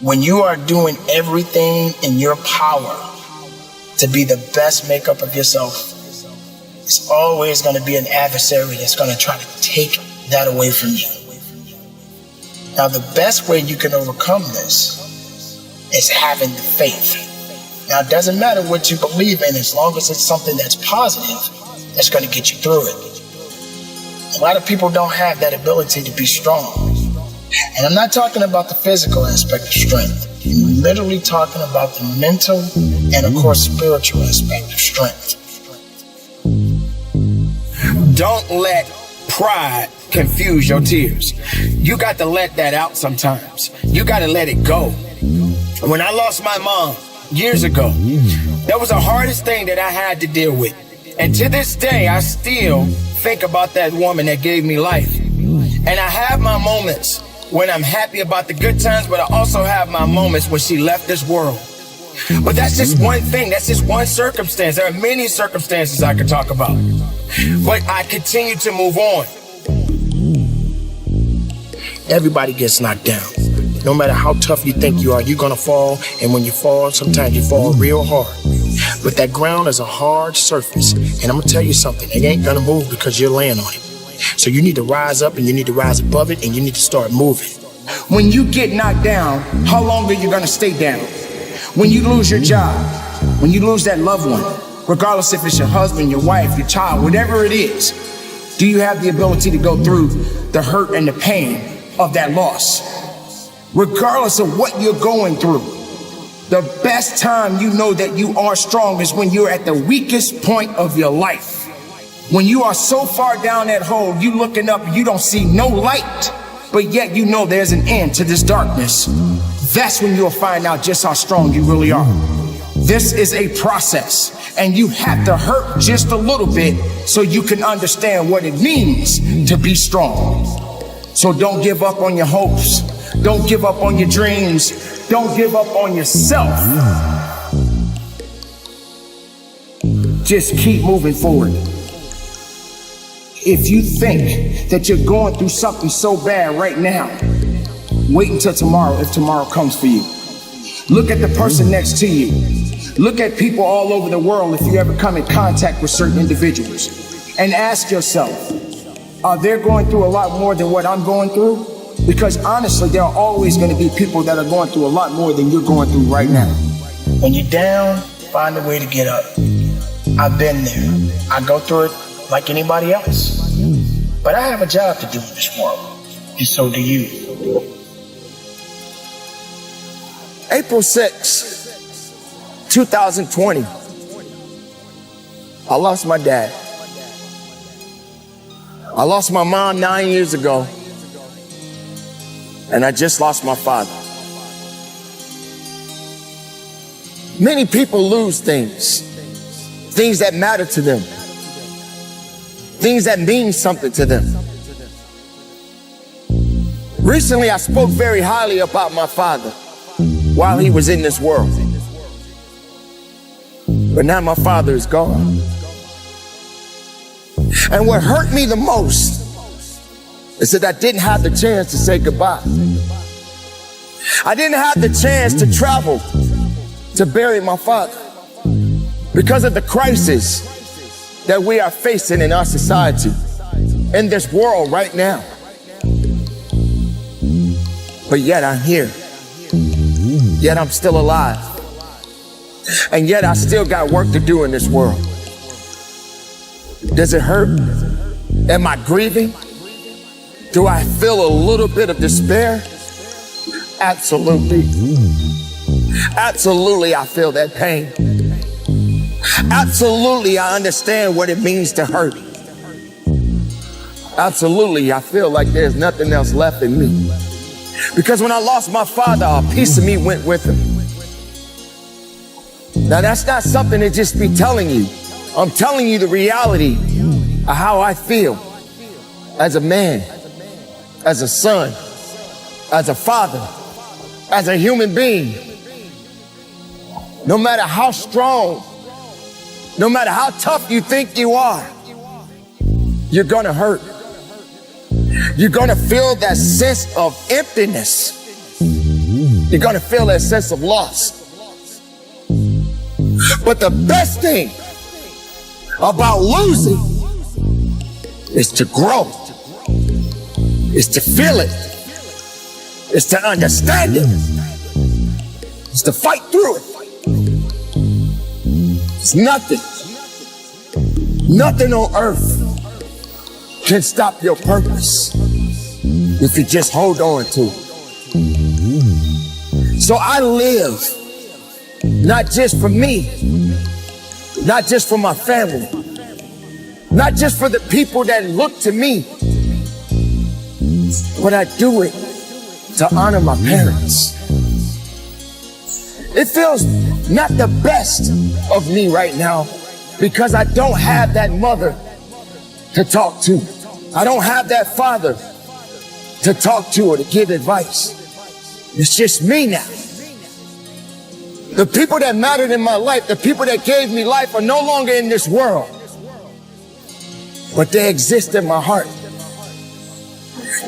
When you are doing everything in your power to be the best makeup of yourself, it's always going to be an adversary that's going to try to take that away from you. Now, the best way you can overcome this is having the faith. Now, it doesn't matter what you believe in, as long as it's something that's positive, that's going to get you through it. A lot of people don't have that ability to be strong. And I'm not talking about the physical aspect of strength. I'm literally talking about the mental and, of course, spiritual aspect of strength. Don't let pride confuse your tears. You got to let that out sometimes. You got to let it go. When I lost my mom years ago, that was the hardest thing that I had to deal with. And to this day, I still think about that woman that gave me life. And I have my moments when I'm happy about the good times, but I also have my moments when she left this world. But that's just one thing. That's just one circumstance. There are many circumstances I could talk about. But I continue to move on. Everybody gets knocked down. No matter how tough you think you are, you're gonna fall. And when you fall, sometimes you fall real hard. But that ground is a hard surface. And I'm gonna tell you something, it ain't gonna move because you're laying on it. So you need to rise up and you need to rise above it and you need to start moving. When you get knocked down, how long are you gonna stay down? When you lose your job, when you lose that loved one, regardless if it's your husband, your wife, your child, whatever it is, do you have the ability to go through the hurt and the pain of that loss? Regardless of what you're going through, the best time you know that you are strong is when you're at the weakest point of your life. When you are so far down that hole, you looking up, you don't see no light, but yet you know there's an end to this darkness. That's when you'll find out just how strong you really are. This is a process, and you have to hurt just a little bit so you can understand what it means to be strong. So don't give up on your hopes. Don't give up on your dreams. Don't give up on yourself. Just keep moving forward. If you think that you're going through something so bad right now, wait until tomorrow if tomorrow comes for you. Look at the person next to you. Look at people all over the world if you ever come in contact with certain individuals. And ask yourself, are they going through a lot more than what I'm going through? Because honestly, there are always going to be people that are going through a lot more than you're going through right now. When you're down, find a way to get up. I've been there. I go through it like anybody else. But I have a job to do in this world, and so do you. April 6, 2020, I lost my dad. I lost my mom 9 years ago, and I just lost my father. Many people lose things that matter to them, things that mean something to them. Recently, I spoke very highly about my father while he was in this world. But now my father is gone. And what hurt me the most is that I didn't have the chance to say goodbye. I didn't have the chance to travel to bury my father because of the crisis that we are facing in our society, in this world right now. But yet I'm here. Yet I'm still alive. And yet I still got work to do in this world. Does it hurt? Am I grieving? Do I feel a little bit of despair? Absolutely. Absolutely, I feel that pain. Absolutely, I understand what it means to hurt. Absolutely, I feel like there's nothing else left in me. Because when I lost my father, a piece of me went with him. Now, that's not something to just be telling you. I'm telling you the reality of how I feel as a man, as a son, as a father, as a human being. No matter how strong, no matter how tough you think you are, you're gonna hurt. You're gonna feel that sense of emptiness. You're gonna feel that sense of loss. But the best thing about losing is to grow, is to feel it, is to understand it, is to fight through it. It's nothing on earth can stop your purpose if you just hold on to it. So I live not just for me, not just for my family, not just for the people that look to me, but I do it to honor my parents. It feels not the best of me right now because I don't have that mother to talk to. I don't have that father to talk to or to give advice. It's just me now. The people that mattered in my life, the people that gave me life are no longer in this world, but they exist in my heart.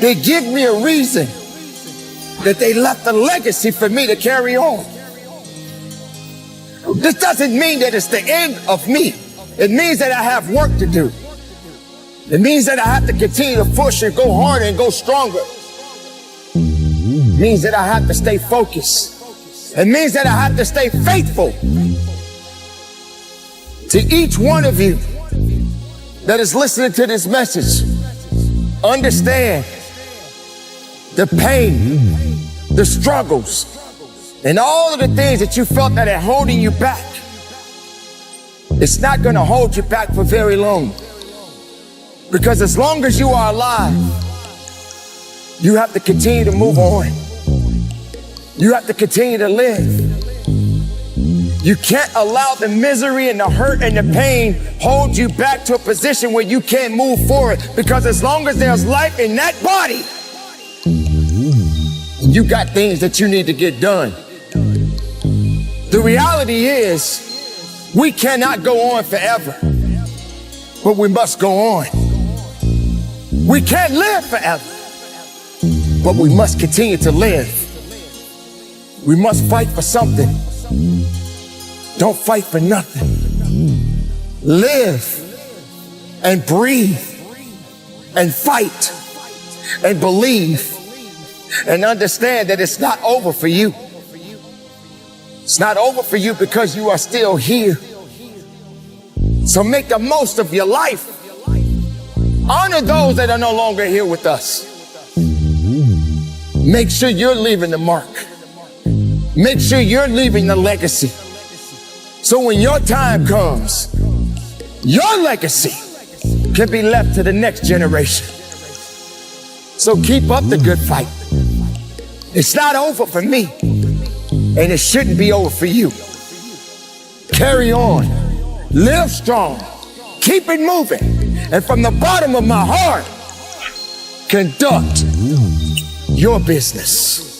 They give me a reason that they left a legacy for me to carry on. This doesn't mean that it's the end of me. It means that I have work to do. It means that I have to continue to push and go harder and go stronger. It means that I have to stay focused. It means that I have to stay faithful to each one of you that is listening to this message. Understand the pain, the struggles, and all of the things that you felt that are holding you back. It's not going to hold you back for very long. Because as long as you are alive, you have to continue to move on. You have to continue to live. You can't allow the misery and the hurt and the pain hold you back to a position where you can't move forward. Because as long as there's life in that body, you got things that you need to get done. The reality is, we cannot go on forever, but we must go on. We can't live forever, but we must continue to live. We must fight for something. Don't fight for nothing. Live and breathe and fight and believe and understand that it's not over for you. It's not over for you because you are still here. So make the most of your life. Honor those that are no longer here with us. Make sure you're leaving the mark. Make sure you're leaving the legacy. So when your time comes, your legacy can be left to the next generation. So keep up the good fight. It's not over for me, and it shouldn't be over for you. Carry on, live strong, keep it moving, and from the bottom of my heart, conduct your business.